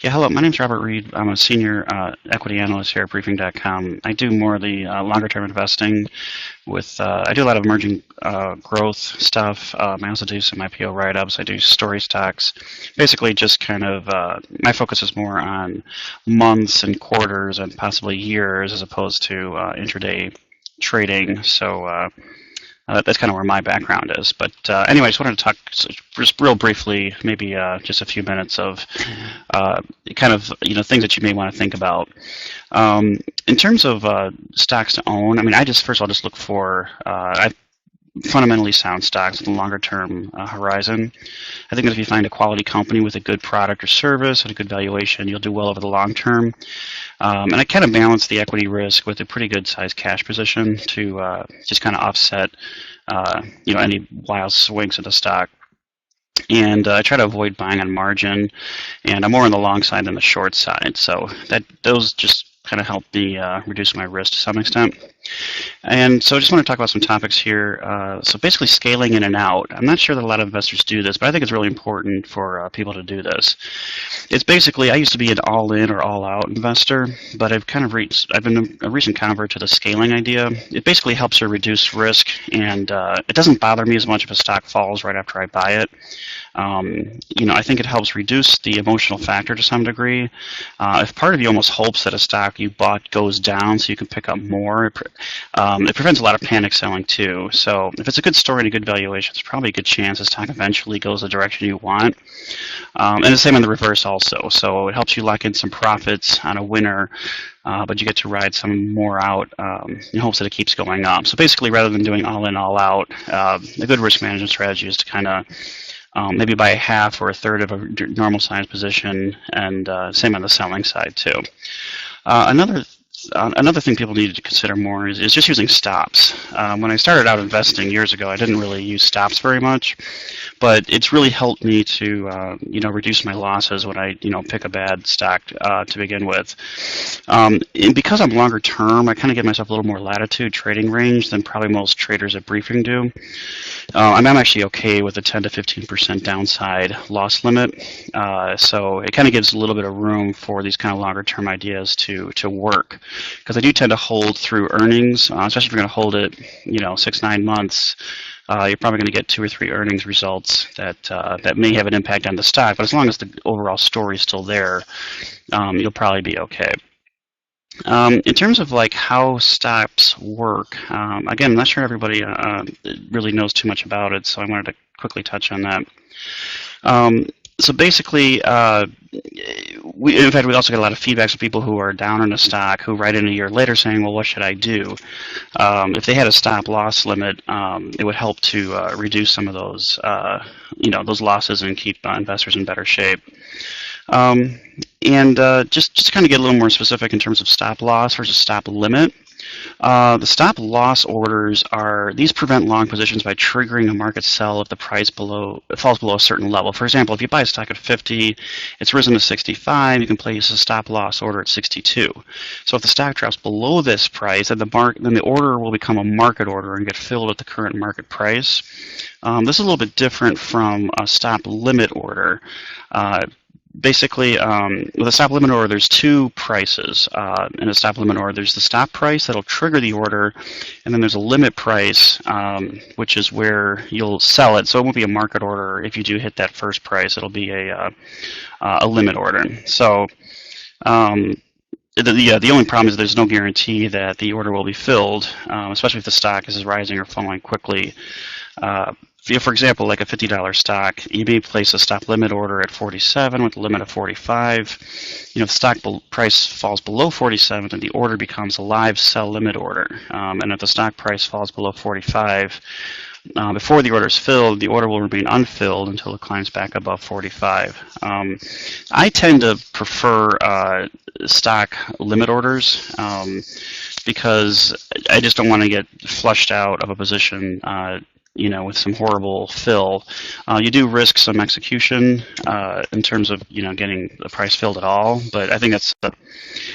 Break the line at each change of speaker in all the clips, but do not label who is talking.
Yeah, hello. My name's Robert Reid. I'm a senior equity analyst here at Briefing.com. I do more of the longer-term investing with. I do a lot of emerging growth stuff. I also do some IPO write-ups. I do story stocks. Basically, just kind of my focus is more on months and quarters and possibly years as opposed to intraday trading. So. That's kind of where my background is. But anyway, I just wanted to talk just real briefly, maybe just a few minutes of kind of things that you may want to think about. In terms of stocks to own, I mean, first of all just look for fundamentally sound stocks with a longer term horizon. I think that if you find a quality company with a good product or service at a good valuation, you'll do well over the long term. And I kind of balance the equity risk with a pretty good sized cash position to just kind of offset any wild swings in the stock. And I try to avoid buying on margin, and I'm more on the long side than the short side. So those just kind of help me reduce my risk to some extent. And so I just want to talk about some topics here. So basically scaling in and out. I'm not sure that a lot of investors do this, but I think it's really important for people to do this. It's basically, I used to be an all-in or all-out investor, but I've been a recent convert to the scaling idea. It basically helps you reduce risk, and it doesn't bother me as much if a stock falls right after I buy it. I think it helps reduce the emotional factor to some degree. If part of you almost hopes that a stock you bought goes down so you can pick up more, it prevents a lot of panic selling too. So if it's a good story and a good valuation, it's probably a good chance the stock eventually goes the direction you want. And the same in the reverse also. So it helps you lock in some profits on a winner, but you get to ride some more out in hopes that it keeps going up. So basically, rather than doing all in, all out, a good risk management strategy is to kind of maybe buy a half or a third of a normal size position, and same on the selling side too. Another thing people need to consider more is just using stops. When I started out investing years ago, I didn't really use stops very much, but it's really helped me to reduce my losses when I pick a bad stock to begin with. And because I'm longer term, I kind of give myself a little more latitude trading range than probably most traders at Briefing do. I'm actually okay with a 10 to 15% downside loss limit, so it kind of gives a little bit of room for these kind of longer term ideas to work. Because I do tend to hold through earnings, especially if you're going to hold it, 6-9 months. You're probably going to get 2 or 3 earnings results that may have an impact on the stock. But as long as the overall story is still there, you'll probably be okay. In terms of like how stops work, again, I'm not sure everybody really knows too much about it, so I wanted to quickly touch on that. So basically, in fact, we also get a lot of feedback from people who are down in a stock who write in a year later saying, well, what should I do? If they had a stop loss limit, it would help to reduce some of those, those losses and keep investors in better shape. Just to kind of get a little more specific in terms of stop loss versus stop limit, the stop loss orders these prevent long positions by triggering a market sell if the price falls below a certain level. For example, if you buy a stock at 50, it's risen to 65, you can place a stop loss order at 62. So if the stock drops below this price, then the order will become a market order and get filled at the current market price. This is a little bit different from a stop limit order. Basically, with a stop limit order, there's 2 prices in a stop limit order. There's the stop price that'll trigger the order, and then there's a limit price, which is where you'll sell it. So it won't be a market order if you do hit that first price. It'll be a limit order. So the only problem is there's no guarantee that the order will be filled, especially if the stock is rising or falling quickly. For example, like a $50 stock, you may place a stop limit order at 47 with a limit of 45. If the stock price falls below 47, then the order becomes a live sell limit order. And if the stock price falls below 45, before the order is filled, the order will remain unfilled until it climbs back above 45. I tend to prefer stock limit orders because I just don't want to get flushed out of a position with some horrible fill. You do risk some execution in terms of getting the price filled at all, but I think that's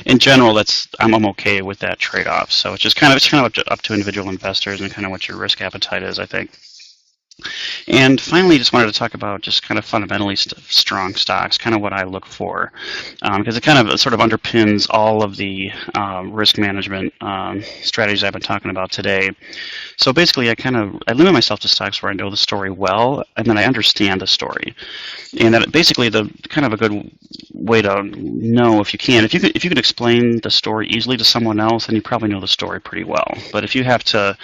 in general I'm okay with that trade-off. So it's kind of up to individual investors and kind of what your risk appetite is, I think. And finally, just wanted to talk about just kind of fundamentally strong stocks, kind of what I look for, because it kind of sort of underpins all of the risk management strategies I've been talking about today. So basically, I limit myself to stocks where I know the story well, and then I understand the story. And that basically the kind of a good way to know, if you can, if you could explain the story easily to someone else, then you probably know the story pretty well. But if you have to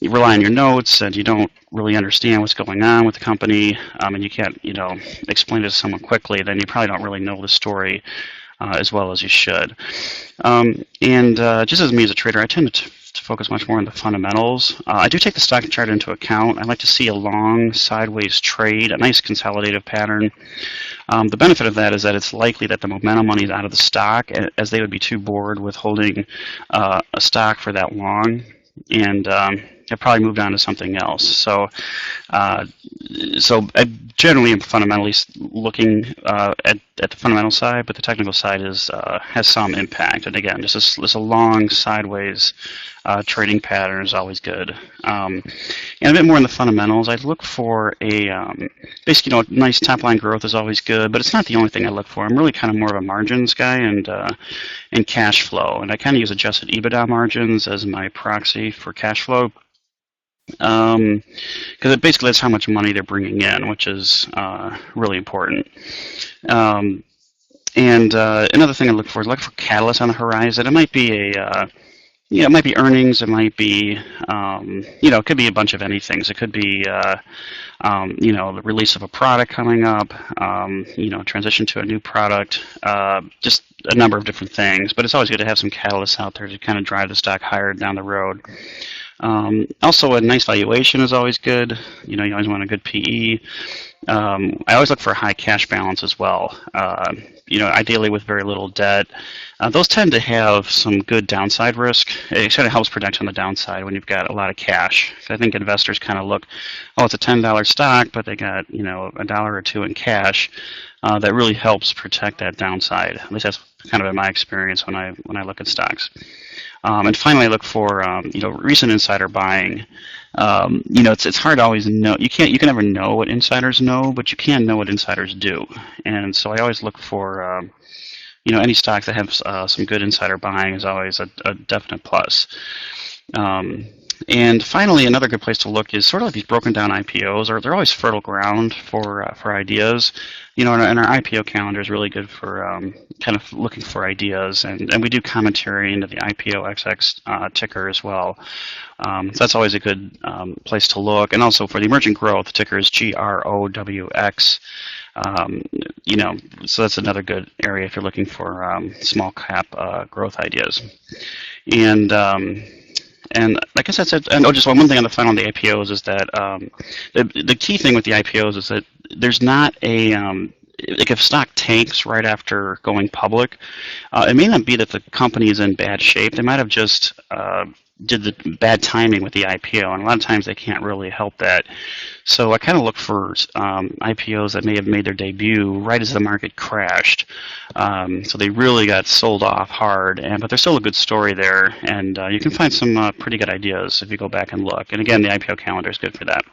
you rely on your notes and you don't really understand what's going on with the company, and you can't, explain it to someone quickly, then you probably don't really know the story as well as you should. Just as me as a trader, I tend to focus much more on the fundamentals. I do take the stock chart into account. I like to see a long sideways trade, a nice consolidative pattern. The benefit of that is that it's likely that the momentum money is out of the stock, as they would be too bored with holding a stock for that long, and have probably moved on to something else. So I generally am fundamentally looking at the fundamental side, but the technical side has some impact. And again, just a long sideways trading pattern is always good. And a bit more in the fundamentals, I look for basically, nice top line growth is always good, but it's not the only thing I look for. I'm really kind of more of a margins guy and cash flow, and I kind of use adjusted EBITDA margins as my proxy for cash flow. Because basically that's how much money they're bringing in, which is really important. Another thing I look for is catalysts on the horizon. It might be it might be earnings. It might be, it could be a bunch of any things. It could be, the release of a product coming up, transition to a new product, just a number of different things. But it's always good to have some catalysts out there to kind of drive the stock higher down the road. Also, a nice valuation is always good. You always want a good PE. I always look for a high cash balance as well. Ideally with very little debt. Those tend to have some good downside risk. It kind of helps protect on the downside when you've got a lot of cash. I think investors kind of look, it's a $10 stock, but they got a dollar or two in cash. That really helps protect that downside. At least that's kind of been my experience when I look at stocks. And finally, I look for recent insider buying. It's hard to always know. You can never know what insiders know, but you can know what insiders do. And so I always look for any stocks that have some good insider buying is always a definite plus. And finally, another good place to look is sort of like these broken down IPOs, or they're always fertile ground for ideas. And our IPO calendar is really good for kind of looking for ideas, and we do commentary into the IPO XX ticker as well. So that's always a good place to look. And also for the emerging growth, the ticker is GROWX. So that's another good area if you're looking for small cap growth ideas. And I guess that's it. And just one thing on the final on the IPOs is that the key thing with the IPOs is that there's not a like if stock tanks right after going public, it may not be that the company is in bad shape. They might have just did the bad timing with the IPO, and a lot of times they can't really help that. So I kind of look for IPOs that may have made their debut right as the market crashed. So they really got sold off hard, but there's still a good story there, and you can find some pretty good ideas if you go back and look. And again, the IPO calendar is good for that.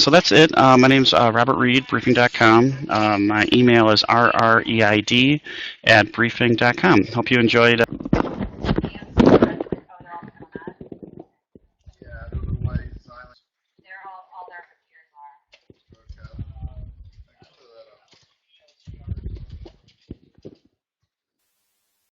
So that's it. My name's Robert Reid, briefing.com. My email is rreid@briefing.com. Hope you enjoyed